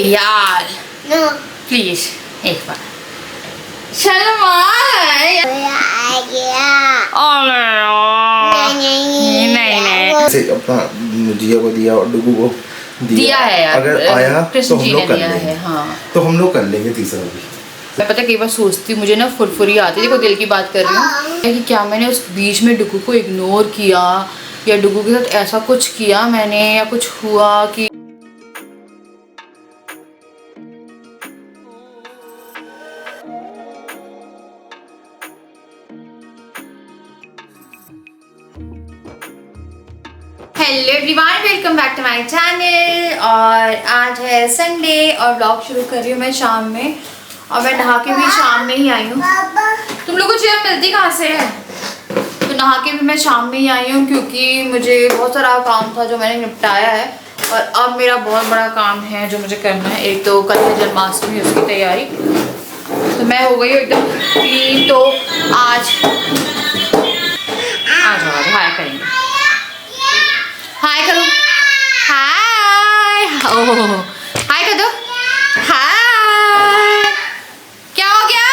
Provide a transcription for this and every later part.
यार प्लीज एक बार शर्मा नहीं अपना जिया को दिया और डुगू को दिया है यार। अगर आया तो हम लोग कर दिया लेंगे। है, हाँ। तो हम लोग कर लेंगे तीसरा भी। मैं पता कई बार सोचती हूँ, मुझे ना फुरफुरी आती है। देखो दिल की बात कर रही हूँ कि क्या मैंने उस बीच में डुगू को इग्नोर किया या डुगू के साथ ऐसा कुछ किया मैंने या कुछ हुआ कि hello everyone, welcome back to my channel. और आज है संडे और ब्लॉग शुरू कर रही हूँ मैं शाम में। और मैं नहा के भी शाम में ही आई हूँ। तुम लोगों को चेयर मिलती कहाँ से है? तो नहा के भी मैं शाम में ही आई हूँ क्योंकि मुझे बहुत सारा काम था जो मैंने निपटाया है। और अब मेरा बहुत बड़ा काम है जो मुझे करना है। एक तो कल है जन्माष्टमी, उसकी तैयारी। तो मैं हो गई एकदम क्लीन। तो आज हाय करेंगे, हाय करो, हाय, ओह हाय कर दो, हाय। क्या हो गया?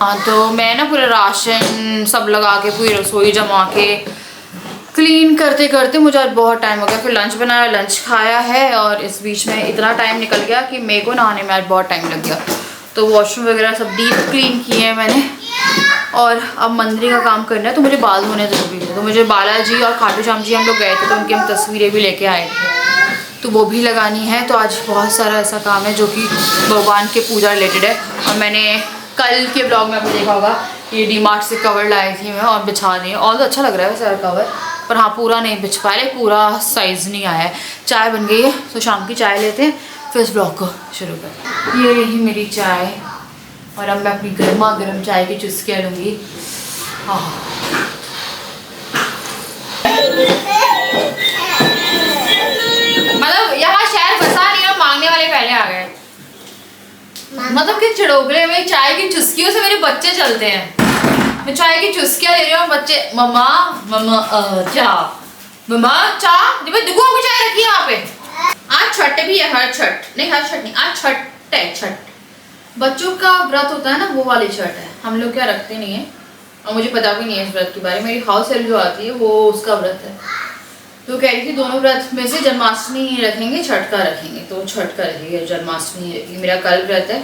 हाँ तो मैं ना पूरा राशन सब लगा के पूरी रसोई जमा के क्लीन करते करते मुझे आज बहुत टाइम हो गया। फिर लंच बनाया, लंच खाया है और इस बीच में इतना टाइम निकल गया कि मेरे को नहाने में आज बहुत टाइम लग गया। तो वॉशरूम वगैरह सब डीप क्लीन किए हैं मैंने। और अब मंदिर का काम करना है तो मुझे बाल धोने जरूरी थे। तो मुझे बालाजी और खाटू श्याम जी हम लोग गए थे तो उनकी हम तस्वीरें भी लेके आए थे, तो वो भी लगानी है। तो आज बहुत सारा ऐसा काम है जो कि भगवान के पूजा रिलेटेड है। और मैंने कल के ब्लॉग में आपने देखा होगा कि डी-मार्ट से कवर लाई थी मैं और बिछा दी। और तो अच्छा लग रहा है सारा कवर, पर हाँ पूरा नहीं बिछ पा रहे, पूरा साइज़ नहीं आया है। चाय बन गई है तो शाम की चाय लेते हैं फिर इस ब्लॉग को शुरू करते हैं। ये रही मेरी चाय और अब मैं अपनी गर्मा गर्म चाय की चुस्कियाँ लूँगी। मतलब यहाँ शहर बसा नहीं और मांगने वाले पहले आ गए। मतलब कि चिड़ोगले में चाय की चुस्कियों से मेरे बच्चे चलते हैं। मैं चाय की चुस्कियाँ ले रही हूँ, बच्चे मम्मा मम्मा चाय, मम्मा चाय। जब दुगो को चाय रखी है यहाँ पे। आज छठ भी है, हर छठ नहीं, हर छठ नहीं, आज छठ है। छठ बच्चों का व्रत होता है ना, वो वाली छठ है। हम लोग क्या रखते नहीं है और मुझे पता भी नहीं है इस व्रत के बारे में। मेरी हाउस हेल्प जो आती है वो उसका व्रत है। तो कह रही थी दोनों व्रत में से जन्माष्टमी रखेंगे, छठ का रखेंगे। तो छठ का रखेंगे, जन्माष्टमी रखेंगे। मेरा कल व्रत है।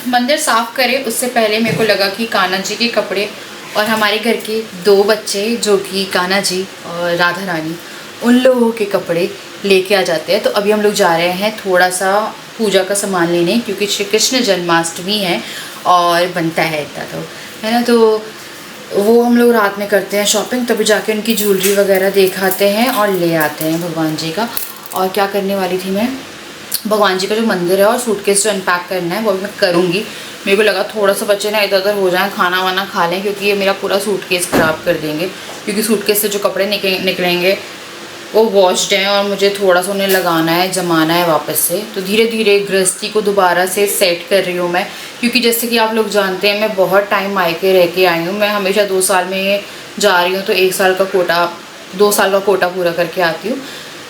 मंदिर साफ करे उससे पहले मेरे को लगा कि कान्हा जी के कपड़े और हमारे घर के 2 बच्चे जो कि कान्हा जी और राधा रानी, उन लोगों के कपड़े लेके आ जाते हैं। तो अभी हम लोग जा रहे हैं थोड़ा सा पूजा का सामान लेने, क्योंकि श्री कृष्ण जन्माष्टमी है और बनता है इतना तो है ना। तो वो हम लोग रात में करते हैं शॉपिंग, तभी जाके उनकी ज्वेलरी वगैरह दिखाते हैं और ले आते हैं भगवान जी का। और क्या करने वाली थी मैं, भगवान जी का जो मंदिर है और सूटकेस जो अनपैक करना है वो भी मैं करूँगी। मेरे को लगा थोड़ा सा बच्चे ना इधर उधर हो जाएं, खाना वाना खा लें, क्योंकि ये मेरा पूरा सूटकेस ख़राब कर देंगे। क्योंकि सूटकेस से जो कपड़े निकलेंगे वो वॉश्ड हैं और मुझे थोड़ा सा उन्हें लगाना है, जमाना है वापस से। तो धीरे धीरे गृहस्थी को दोबारा से सेट कर रही हूँ मैं। क्योंकि जैसे कि आप लोग जानते हैं मैं बहुत टाइम मायके रह के आई हूँ। मैं हमेशा 2 साल में जा रही हूँ, तो 1 साल का कोटा, 2 साल का कोटा पूरा करके आती हूँ,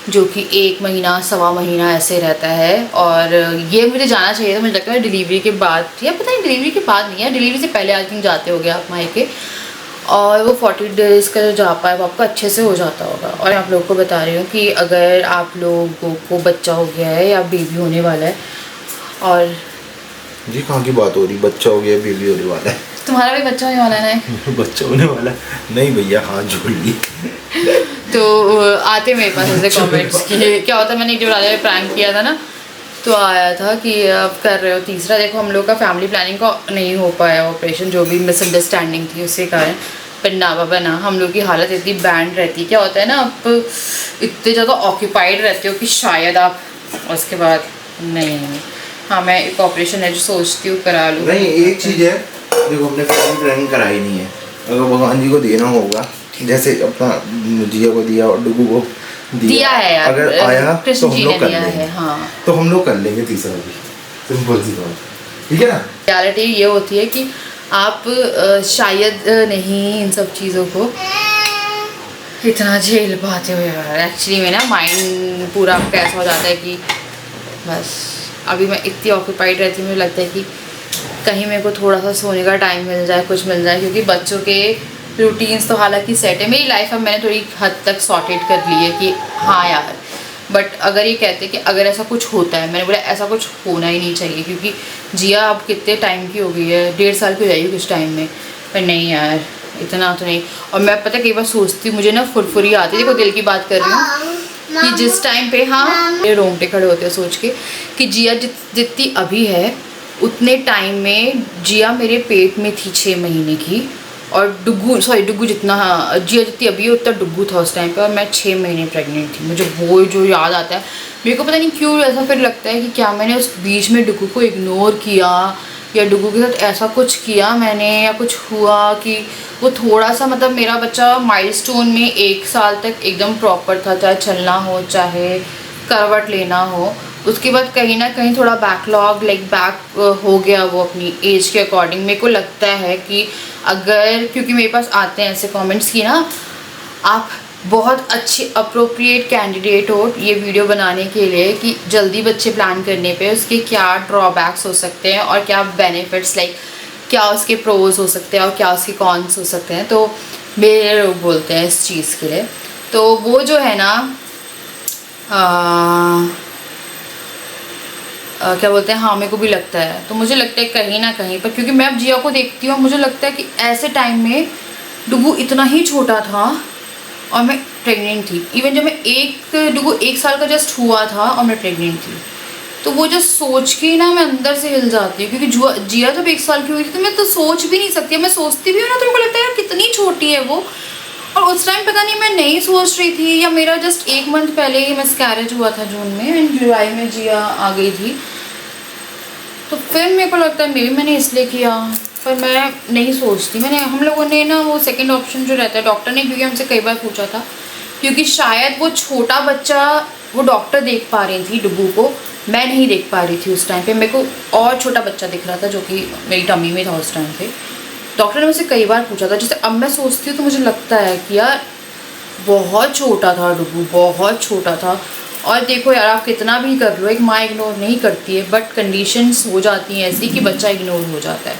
जो कि 1 महीना सवा महीना ऐसे रहता है। और ये मुझे जाना चाहिए था, मुझे लगता है डिलीवरी के बाद, या पता नहीं डिलीवरी के बाद नहीं है, डिलीवरी से पहले आई थिंक जाते हो गए आप मायके। और वो 40 डेज़ का जो जा पाए वो आपका अच्छे से हो जाता होगा। और आप लोगों को बता रही हूँ कि अगर आप लोगों को बच्चा हो गया है या बेबी होने वाला है, और जी कहाँ की बात हो रही, बच्चा हो गया बेबी होने वाला है। तुम्हारा भी बच्चा होने वाला है ना? बच्चा होने वाला नहीं भैया, हाथ जोड़ ली। तो आते मेरे पास ऐसे कमेंट्स कि क्या होता है, मैंने एक जो राजा प्रैंक किया था ना, तो आया था कि अब कर रहे हो तीसरा। देखो हम लोग का फैमिली प्लानिंग का नहीं हो पाया ऑपरेशन, जो भी मिसअंडरस्टैंडिंग थी उसके कारण। पर ना बाबा ना, हम लोग की हालत इतनी बैंड रहती है। क्या होता है ना, आप इतने ज़्यादा ऑक्यूपाइड रहते हो कि शायद आप उसके बाद नहीं। हाँ मैं एक ऑपरेशन है जो सोचती हूँ करा लूँ। नहीं एक चीज़ है, देखो हमने फैमिली प्लानिंग कराई नहीं है। अगर भगवान जी को देना होगा, जैसे अपना जिया को दिया और डुगू को दिया है यार। अगर आया तो हम लोग कर लेंगे। हाँ तो हम लोग कर लेंगे तीसरा भी, सिंपल सी बात, ठीक है ना। रियलिटी ये होती है कि आप शायद नहीं इन सब चीज़ों को इतना झेल पाते हो यार। एक्चुअली में ना माइंड पूरा कैसा हो जाता है कि बस अभी मैं इतनी ऑक्यूपाइड रहती हूँ, मुझे लगता है कि कहीं मेरे को थोड़ा सा सोने का टाइम मिल जाए, कुछ मिल जाए, क्योंकि बच्चों के रूटीन्स तो हालांकि सेट है। मेरी लाइफ अब मैंने थोड़ी हद तक सॉर्टेड कर ली है कि हाँ यार, बट अगर ये कहते हैं कि अगर ऐसा कुछ होता है, मैंने बोला ऐसा कुछ होना ही नहीं चाहिए, क्योंकि जिया अब कितने टाइम की हो गई है, 1.5 साल की हो जाएगी कुछ टाइम में। पर नहीं यार, इतना तो नहीं। और मैं पता कई बार सोचती हूँ, मुझे ना फुरफुरी आती है, देखो दिल की बात कर रही हूँ कि जिस टाइम पे हाँ मेरे रोंगटे खड़े होते हैं सोच के कि जिया जितनी अभी है उतने टाइम में जिया मेरे पेट में थी 6 महीने की, और डुग्गू जितना, हाँ जिया जितनी अभी है उतना डुग्गू था उस टाइम पे, और मैं 6 महीने प्रेग्नेंट थी। मुझे वो जो याद आता है, मेरे को पता नहीं क्यों ऐसा फिर लगता है कि क्या मैंने उस बीच में डुग्गू को इग्नोर किया, या डुग्गू के साथ ऐसा कुछ किया मैंने, या कुछ हुआ कि वो थोड़ा सा, मतलब मेरा बच्चा माइलस्टोन में 1 साल तक एकदम प्रॉपर था, चाहे चलना हो चाहे करवट लेना हो। उसके बाद कहीं ना कहीं थोड़ा बैकलॉग बैक हो गया वो अपनी एज के अकॉर्डिंग। मेरे को लगता है कि अगर, क्योंकि मेरे पास आते हैं ऐसे कमेंट्स कि ना आप बहुत अच्छे अप्रोप्रिएट कैंडिडेट हो ये वीडियो बनाने के लिए, कि जल्दी बच्चे प्लान करने पे उसके क्या ड्रॉबैक्स हो सकते हैं और क्या बेनिफिट्स, क्या उसके प्रोज हो सकते हैं और क्या उसके कॉन्स हो सकते हैं। तो मेरे लोग बोलते हैं इस चीज़ के लिए, तो वो जो है ना क्या बोलते हैं, हाँ मेरे को भी लगता है। तो मुझे लगता है कहीं ना कहीं पर, क्योंकि मैं अब जिया को देखती हूँ, मुझे लगता है कि ऐसे टाइम में डुग्गू इतना ही छोटा था और मैं प्रेग्नेंट थी। इवन जब मैं डुग्गू 1 साल का जस्ट हुआ था और मैं प्रेग्नेंट थी, तो वो जस्ट सोच के ना मैं अंदर से हिल जाती हूँ, क्योंकि जिया जब 1 साल की हुई थी तो मैं तो सोच भी नहीं सकती। मैं सोचती भी हूँ ना तो मेरे को लगता है यार कितनी छोटी है वो। और उस टाइम पता नहीं मैं नहीं सोच रही थी, या मेरा जस्ट 1 मंथ पहले ही मिसकैरेज हुआ था जून में, एंड जुलाई में जिया आ गई थी। तो फिर मेरे को लगता है मे बी मैंने इसलिए किया, पर मैं नहीं सोचती। हम लोगों ने ना वो सेकंड ऑप्शन जो रहता है, डॉक्टर ने क्योंकि हमसे कई बार पूछा था, क्योंकि शायद वो छोटा बच्चा वो डॉक्टर देख पा रही थी डुग्गू को, मैं नहीं देख पा रही थी उस टाइम पे। मेरे को और छोटा बच्चा दिख रहा था जो कि मेरी टमी में था उस टाइम पे। डॉक्टर ने मुझसे कई बार पूछा था। जैसे अब मैं सोचती हूँ तो मुझे लगता है कि यार बहुत छोटा था डुग्गू, बहुत छोटा था। और देखो यार, आप कितना भी कर लो, एक माँ इग्नोर नहीं करती है, बट कंडीशंस हो जाती हैं ऐसी कि बच्चा इग्नोर हो जाता है।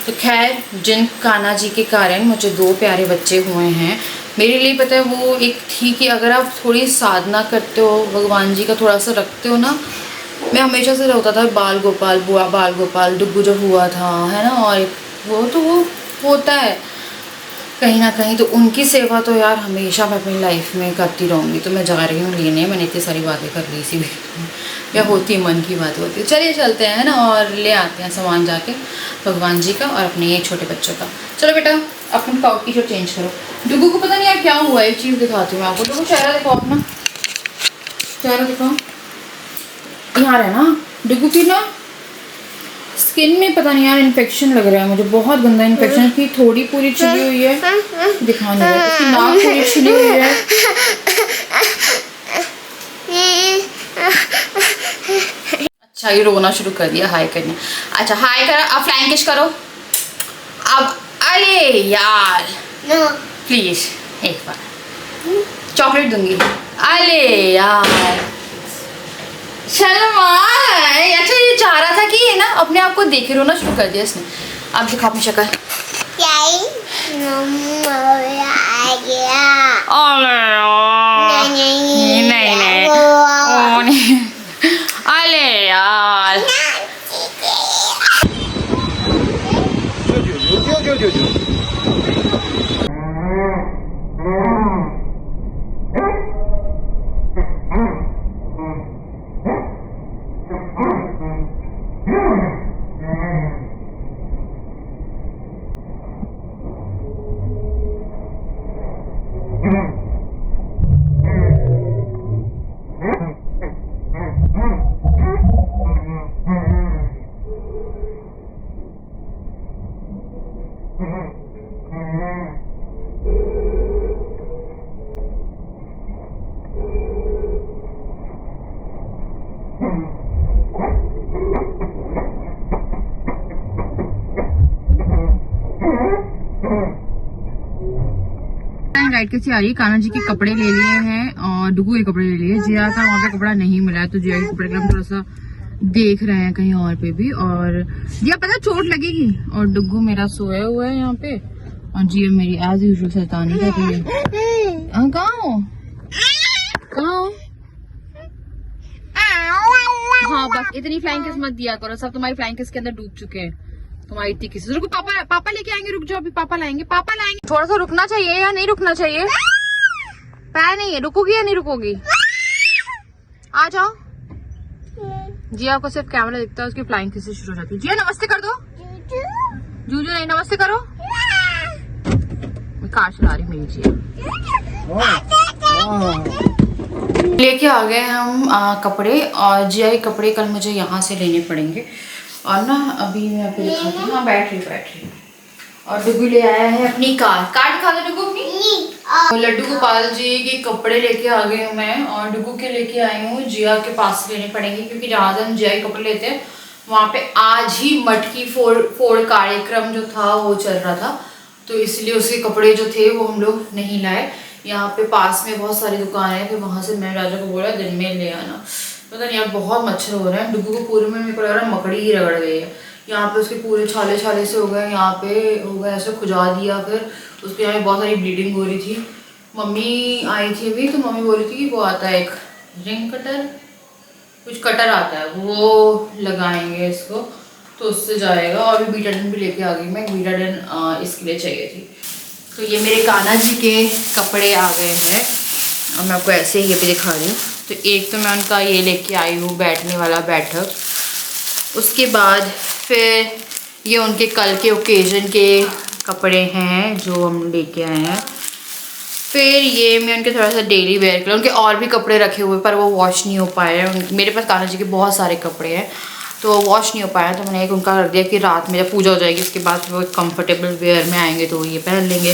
तो खैर, जिन कान्हा जी के कारण मुझे 2 प्यारे बच्चे हुए हैं, मेरे लिए पता है वो एक थी कि अगर आप थोड़ी साधना करते हो, भगवान जी का थोड़ा सा रखते हो ना। मैं हमेशा से होता था बाल गोपाल, बुआ बाल गोपाल, डुग्गू जब हुआ था, है ना, और वो होता है कहीं ना कहीं। तो उनकी सेवा तो यार हमेशा मैं अपनी लाइफ में करती रहूँगी। तो मैं जा रही हूँ लेने, मैंने इतनी सारी बातें कर ली इसी या होती मन की बात होती है। चलिए चलते हैं ना, और ले आते हैं सामान जाके भगवान जी का और अपने छोटे बच्चों का। चलो बेटा, अपनी काउट की शर्ट चेंज करो। डुग्गू को पता नहीं यार क्या हुआ है, एक चीज़ दिखाती हूँ आपको। डुग्गू चेहरा दिखाओ अपना, चेहरा दिखाओ। यहाँ है ना डुग्गू की ना स्किन में पता नहीं यार इन्फेक्शन लग रहा है मुझे, बहुत गंदा इन्फेक्शन की, थोड़ी पूरी छिली हुई है, दिखा नहीं रहा। उसकी नाक पूरी छिली हुई है। अच्छा, ये रोना शुरू कर दिया हाय करने। अच्छा हाय करो, अब फ्लाइंग किस करो अब। अरे यार प्लीज एक बार चॉकलेट दूंगी। अरे यार शर्मा। अच्छा, ये चाह रहा था कि ये ना अपने आप को देखे रोना शुरू कर दिया इसने। आप दिखाओ अपनी शक्ल। नहीं। अरे यार लाइट कैसी आ रही है। कान्हा जी के कपड़े ले लिए हैं और डुगू के कपड़े ले लिए। जिया का वहाँ पे कपड़ा नहीं मिला है तो जिया के कपड़े का हम थोड़ा सा देख रहे हैं कहीं और पे भी। और जिया पता चोट लगेगी। और डुगू मेरा सोया हुआ है यहाँ पे और जिया मेरी एज यूजुअल शैतानी कर रही है। कहाँ हो? हाँ बस इतनी फ्लाइंग किस मत दिया करो, सब तुम्हारी फ्लाइंग किस के अंदर डूब चुके हैं। तुम्हारी इतनी किस रुको, पापा लेके आएंगे, रुक जाओ अभी पापा लाएंगे। थोड़ा सा रुकना चाहिए या नहीं रुकना चाहिए? पैर नहीं है, रुकोगी या नहीं रुकोगी? आ जाओ। जिया को सिर्फ कैमरा दिखता है, उसकी फ्लाइंग किस से शुरू हो जाती है। जिया नमस्ते कर दो। जूजू नहीं, नमस्ते करो। मैं कार चला रही मेरी जिया। लेके आ गए हम कपड़े और जिया के कपड़े कल मुझे यहाँ से लेने पड़ेंगे। और ना अभी मैं आपको दिखाती हूँ। हाँ बैठ रही। और डुगू ले आया है अपनी कार दिखा दो डुगू अपनी। और लड्डू गोपाल जी के कपड़े लेके आ गई हूँ मैं और डुगू के लेके आई हूँ। जिया के पास लेने पड़ेंगे क्योंकि जहाँ से हम जिया के कपड़े लेते हैं वहाँ पे आज ही मटकी फोड़ कार्यक्रम जो था वो चल रहा था, तो इसलिए उसके कपड़े जो थे वो हम लोग नहीं लाए। यहाँ पे पास में बहुत सारी दुकानें हैं, फिर वहाँ से मैं राजा को बोला दिन में ले आना। पता नहीं यार बहुत मच्छर हो रहे हैं। डुगू को पूरे में मेरे को लग रहा है मकड़ी ही रगड़ गई है। यहाँ पे उसके पूरे छाले से हो गए, यहाँ पे हो गए ऐसे खुजा दिया, फिर उसके यहाँ पे बहुत सारी ब्लीडिंग हो रही थी। मम्मी आई थी अभी तो मम्मी बोल रही थी कि वो आता है एक रिंग कटर, कुछ कटर आता है वो लगाएंगे इसको तो उससे जाएगा। और अभी बीटाडिन भी लेके आ गई मैं, बीटाडिन इसके लिए चाहिए थी। तो ये मेरे कान्हा जी के कपड़े आ गए हैं और मैं आपको ऐसे ही ये भी दिखा रही हूँ। तो एक तो मैं उनका ये लेके आई हूँ बैठने वाला बैठक, उसके बाद फिर ये उनके कल के ओकेजन के कपड़े हैं जो हम लेके आए हैं। फिर ये मैं उनके थोड़ा सा डेली वेयर के लिए उनके और भी कपड़े रखे हुए पर वो वॉश नहीं हो पाए हैं। मेरे पास कान्हा जी के बहुत सारे कपड़े हैं तो वॉश नहीं हो पाया, तो मैंने एक उनका रख दिया कि रात में जब पूजा हो जाएगी उसके बाद वो कंफर्टेबल वेयर में आएंगे तो ये पहन लेंगे।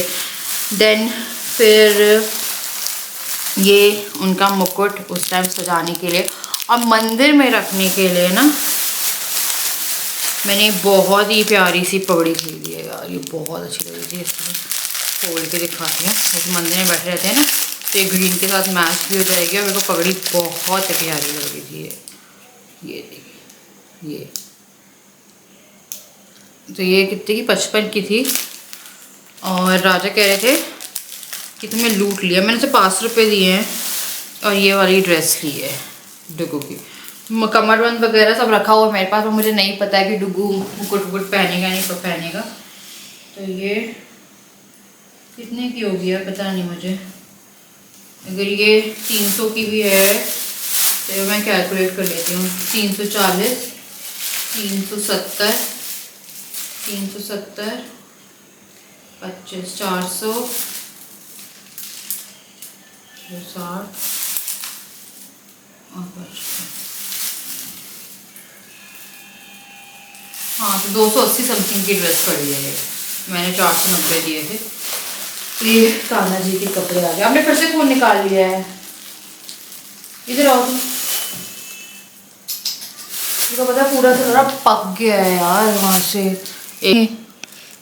देन फिर ये उनका मुकुट उस टाइम सजाने के लिए और मंदिर में रखने के लिए ना मैंने बहुत ही प्यारी सी पगड़ी खरीदी है यार। ये बहुत अच्छी लग रही थी, इसको खोल के दिखाती हूँ। जैसे मंदिर में बैठे रहते हैं ना तो ये ग्रीन के साथ मैच भी हो जाएगी और मेरे को पगड़ी बहुत प्यारी लग रही थी। ये देखिए ये तो ये कितने की 55 की थी और राजा कह रहे थे कि तुम्हें लूट लिया। मैंने तो 5 रुपये दिए हैं और ये वाली ड्रेस ली है डुगू की। कमरबंद वगैरह सब रखा हुआ है मेरे पास, और मुझे नहीं पता है कि डुगू मुकुट पहनेगा नहीं तो पहनेगा। तो ये कितने की होगी यार पता नहीं मुझे। अगर ये 300 की भी है तो मैं कैलकुलेट कर लेती हूँ। 340, 370, 25, 400, 60 और 55। हाँ तो 280 समथिंग की ड्रेस पड़ी है। मैंने 490 दिए थे। तो ये कान्हा जी के कपड़े आ गए। आपने फिर से फोन निकाल लिया है, इधर आओ तुम। तो पता पूरा थोड़ा पक गया है यार वहाँ से। एक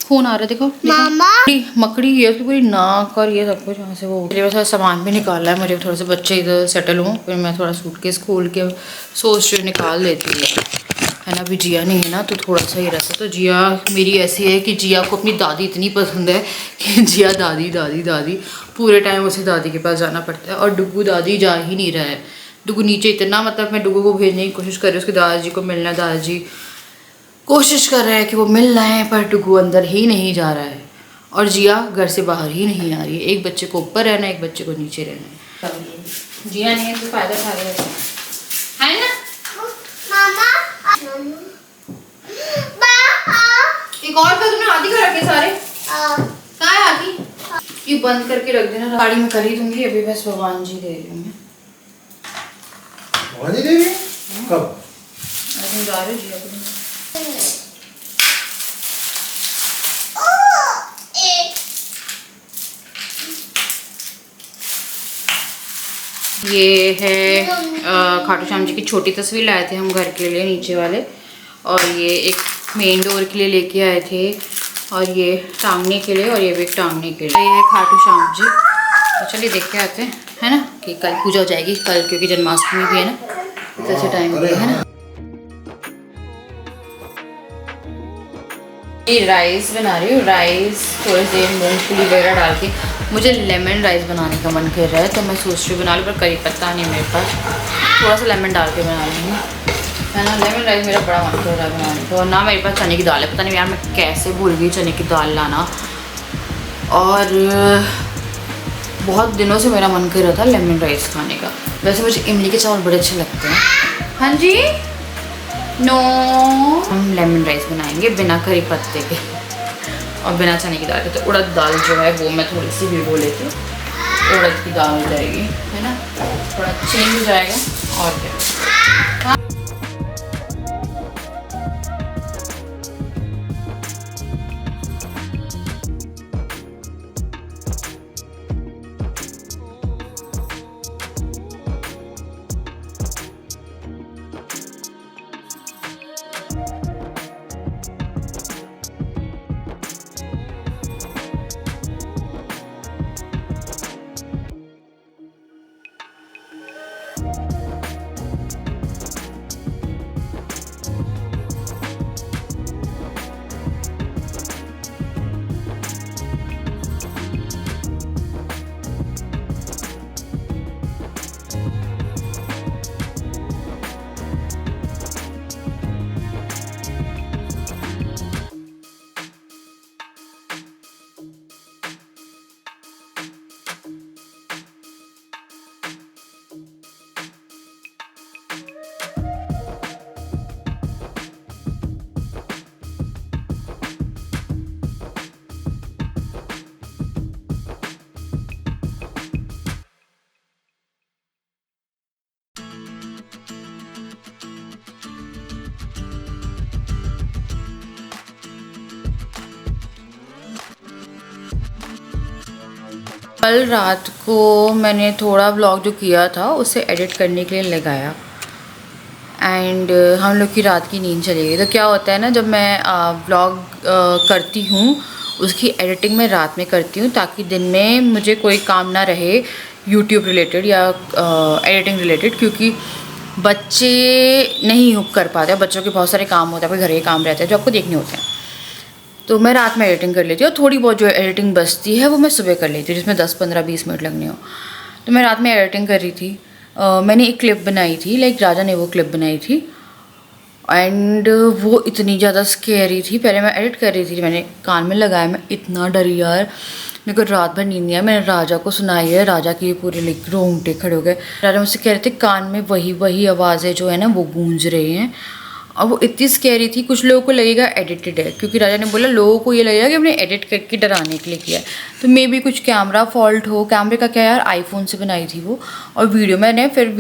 खून आ रहा है देखो मामा। मकड़ी है उसकी पूरी नाक और ये सब कुछ वहाँ से। वो मेरे पास थोड़ा सामान भी निकालना है मुझे, थोड़े से बच्चे इधर सेटल हों फिर मैं थोड़ा सूटकेस खोल के सोच रही निकाल देती हूँ है ना। अभी जिया नहीं है ना तो थोड़ा सा ही रहता। तो जिया मेरी ऐसी है कि जिया को अपनी दादी इतनी पसंद है कि जिया दादी दादी दादी पूरे टाइम उसे दादी के पास जाना पड़ता है। और डुगू दादी जा ही नहीं रहा है। डुगू नीचे इतना मतलब मैं डुगू को भेजने की कोशिश कर रही हूँ, उसके दादाजी को मिलना, दादाजी कोशिश कर रहे हैं कि वो मिल रहे हैं पर डुगू अंदर ही नहीं जा रहा है और जिया घर से बाहर ही नहीं आ रही है। एक बच्चे को ऊपर रहना है, एक बच्चे को नीचे रहना है। जिया नहीं है तो फायदा उठा रहे है ना मामा। एक और का तुमने हाथी का रखे सारे कहाँ है हाथी? ये बंद करके रख देना, गाड़ी में कर ही दूंगी। अभी बस भगवान जी दे रही हूँ मैं। भगवान जी दे रही कब? अरे जा रहे जिया को ये है खाटू श्याम जी की छोटी तस्वीर लाए थे हम घर के लिए नीचे वाले, और ये एक मेन डोर के लिए लेके आए थे और ये टांगने के लिए, और ये भी टांगने के लिए। ये है खाटू श्याम जी तो चलिए देख के आते हैं, है ना, कि कल पूजा हो जाएगी कल, क्योंकि जन्माष्टमी भी है ना, तो ऐसे टाइम भी है ना। ये राइस बना रही हूँ, राइस थोड़ी देर मूंगफली वगैरह डाल के। मुझे लेमन राइस बनाने का मन कर रहा है, तो मैं सोच रही हूँ बना लूँ, पर करी पत्ता नहीं है मेरे पास, थोड़ा सा लेमन डाल के बना लूँगी, है ना। लेमन राइस मेरा बड़ा मन कर रहा है बनाने का। और ना मेरे पास चने की दाल है, पता नहीं यार मैं कैसे भूल गई चने की दाल लाना। और बहुत दिनों से मेरा मन कर रहा था लेमन राइस खाने का। वैसे मुझे इमली के चावल बड़े अच्छे लगते हैं। हाँ जी, नो, हम लेमन राइस बनाएंगे बिना करी पत्ते के और बिना चने की दाल के। तो उड़द दाल जो है वो मैं थोड़ी सी भिगो लेती हूँ, उड़द की दाल हो जाएगी, है ना, थोड़ा चेंज हो जाएगा। और क्या, कल रात को मैंने थोड़ा व्लॉग जो किया था उसे एडिट करने के लिए लगाया, एंड हम लोग की रात की नींद चली गई। तो क्या होता है ना, जब मैं व्लॉग करती हूँ उसकी एडिटिंग मैं रात में करती हूँ, ताकि दिन में मुझे कोई काम ना रहे यूट्यूब रिलेटेड या एडिटिंग रिलेटेड, क्योंकि बच्चे नहीं कर पाते, बच्चों के बहुत सारे काम होते हैं, घर के काम रहते हैं जो आपको देखने होते हैं। तो मैं रात में एडिटिंग कर लेती हूँ, और थोड़ी बहुत जो एडिटिंग बचती है वो मैं सुबह कर लेती हूँ, जिसमें 10-15-20 मिनट लगने हो। तो मैं रात में एडिटिंग कर रही थी। मैंने एक क्लिप बनाई थी, लाइक राजा ने वो क्लिप बनाई थी, एंड वो इतनी ज़्यादा स्कैरी थी। पहले मैं एडिट कर रही थी, मैंने कान में लगाया, मैं इतना डरी यार, मेरे को रात भर नींद नहीं आया। मैंने राजा को सुनाई है, राजा के पूरे लाइक रोंगटे खड़े हो गए। राजा मुझसे कह रहे थे कान में वही आवाज़ें जो है ना वो गूंज रही हैं, और वो इतनी स्कैरी थी। कुछ लोगों को लगेगा एडिटेड है, क्योंकि राजा ने बोला लोगों को ये लगेगा कि हमने एडिट करके डराने के लिए किया है। तो मे बी कुछ कैमरा फॉल्ट हो। कैमरे का क्या यार, आईफोन से बनाई थी वो। और वीडियो मैंने फिर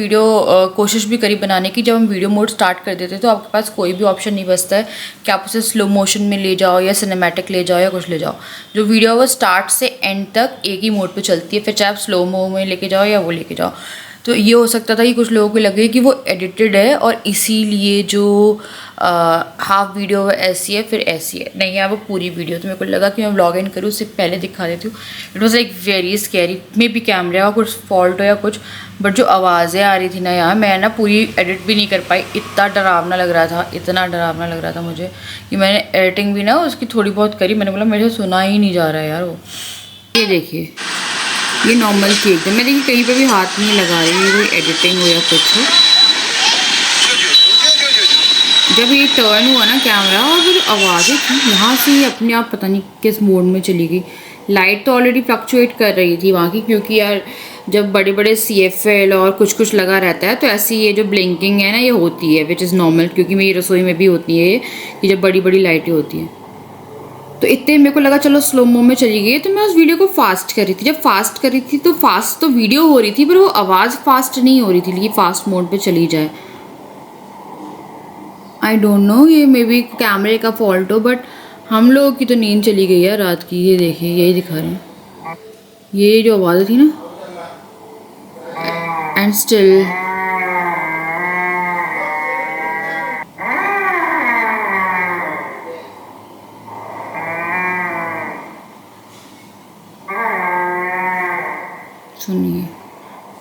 कोशिश भी करी बनाने की। जब हम वीडियो मोड स्टार्ट कर देते तो आपके पास कोई भी ऑप्शन नहीं बचता है कि आप उसे स्लो मोशन में ले जाओ या सिनेमैटिक ले जाओ या कुछ ले जाओ। जो वीडियो वो स्टार्ट से एंड तक एक ही मोड पर चलती है, फिर चाहे आप स्लो मो में लेके जाओ या वो लेके जाओ। तो ये हो सकता था कि कुछ लोगों को लगे कि वो एडिटेड है, और इसीलिए जो हाफ वीडियो ऐसी है फिर ऐसी है। नहीं यार, वो पूरी वीडियो। तो मेरे को लगा कि मैं व्लॉग इन करूँ उससे पहले दिखा देती हूँ। It was like very scary. May be कैमरे का कुछ फॉल्ट हो या कुछ, बट जो आवाज़ें आ रही थी ना यार, मैं ना पूरी एडिट भी नहीं कर पाई। इतना डरावना लग रहा था, इतना डरावना लग रहा था मुझे कि मैंने एडिटिंग भी ना उसकी थोड़ी बहुत करी। मैंने बोला मेरे से सुना ही नहीं जा रहा है यार वो। ये देखिए, ये नॉर्मल थी एकदम। मैं देखिए कहीं पे भी हाथ नहीं लगा रही है, कोई एडिटिंग हो या कुछ हो। जब ये टर्न हुआ ना कैमरा, और वो जो आवाज़ें थी यहाँ से ही अपने आप पता नहीं किस मोड में चली गई। लाइट तो ऑलरेडी फ्लक्चुएट कर रही थी वहाँ की, क्योंकि यार जब बड़े बड़े CFL और कुछ लगा रहता है तो ऐसी ये जो ब्लिंकिंग है ना ये होती है, विच इज़ नॉर्मल, क्योंकि मेरी रसोई में भी होती है कि जब बड़ी बड़ी लाइटें होती हैं। तो इतने मेरे को लगा चलो स्लो मो में चली गई, तो मैं उस वीडियो को फास्ट कर रही थी। जब फास्ट कर रही थी तो फास्ट तो वीडियो हो रही थी, पर वो आवाज़ फास्ट नहीं हो रही थी कि फास्ट मोड पे चली जाए। आई डोंट नो, ये मे बी कैमरे का फॉल्ट हो, बट हम लोगों की तो नींद चली गई है रात की। ये देखिए, यही दिखा रहे हैं, ये जो आवाज़ थी ना, एंड स्टिल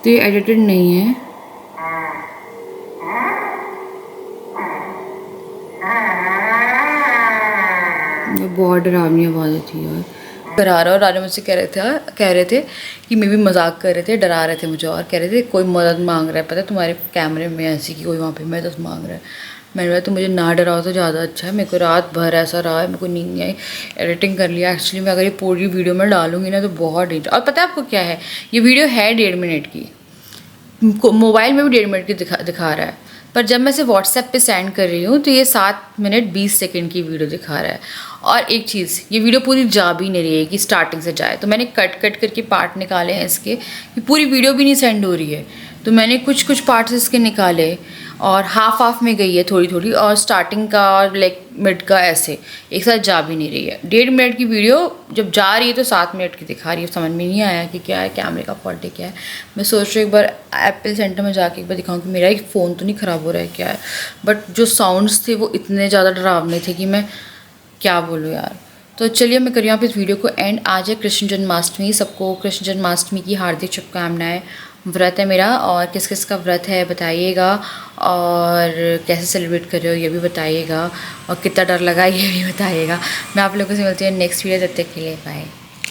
तो ये एडिटेड नहीं है। ये बहुत डरावनी आवाज़ होती है यार। डरा रहा, और राजा मुझसे कह रहे थे कि मैं भी मजाक कर रहे थे, डरा रहे थे मुझे और कह रहे थे कोई मदद मांग रहा है, पता है तुम्हारे कैमरे में ऐसी कि कोई वहाँ पे मदद मांग रहा है। मैंने बोला तो मुझे ना डराओ तो ज़्यादा अच्छा है। मेरे को रात भर ऐसा रहा है, मेरे को नींद नहीं आई, एडिटिंग कर लिया। एक्चुअली मैं अगर ये पूरी वीडियो में डालूंगी ना तो बहुत डेंजर। और पता है आपको क्या है, ये वीडियो है 1.5 मिनट की, मोबाइल में भी 1.5 मिनट की दिखा रहा है, पर जब मैं इसे व्हाट्सएप पे सेंड कर रही हूँ तो ये 7 मिनट 20 सेकंड की वीडियो दिखा रहा है। और एक चीज़, ये वीडियो पूरी जा भी नहीं रही है कि स्टार्टिंग से जाए, तो मैंने कट करके पार्ट निकाले हैं इसके, कि पूरी वीडियो भी नहीं सेंड हो रही है। तो मैंने कुछ पार्ट्स इसके निकाले और हाफ में गई है थोड़ी, और स्टार्टिंग का और लाइक मिड का ऐसे एक साथ जा भी नहीं रही है। 1.5 मिनट की वीडियो जब जा रही है तो 7 मिनट की दिखा रही है। समझ में नहीं आया कि क्या है, कैमरे का फॉल्ट है क्या है। मैं सोच रही हूँ एक बार एप्पल सेंटर में जाके एक बार दिखाऊँ कि मेरा एक फ़ोन तो नहीं ख़राब हो रहा है क्या है। बट जो साउंड्स थे वो इतने ज़्यादा डरावने थे कि मैं क्या बोलूँ यार। तो चलिए मैं करूँ यहाँ पे इस वीडियो को एंड। आज है कृष्ण जन्माष्टमी, सबको कृष्ण जन्माष्टमी की हार्दिक शुभकामनाएं। व्रत है मेरा, और किस किस का व्रत है बताइएगा, और कैसे सेलिब्रेट कर रहे हो ये भी बताइएगा, और कितना डर लगा ये भी बताइएगा। मैं आप लोगों से मिलती हूँ नेक्स्ट वीडियो, तब तक के लिए बाय।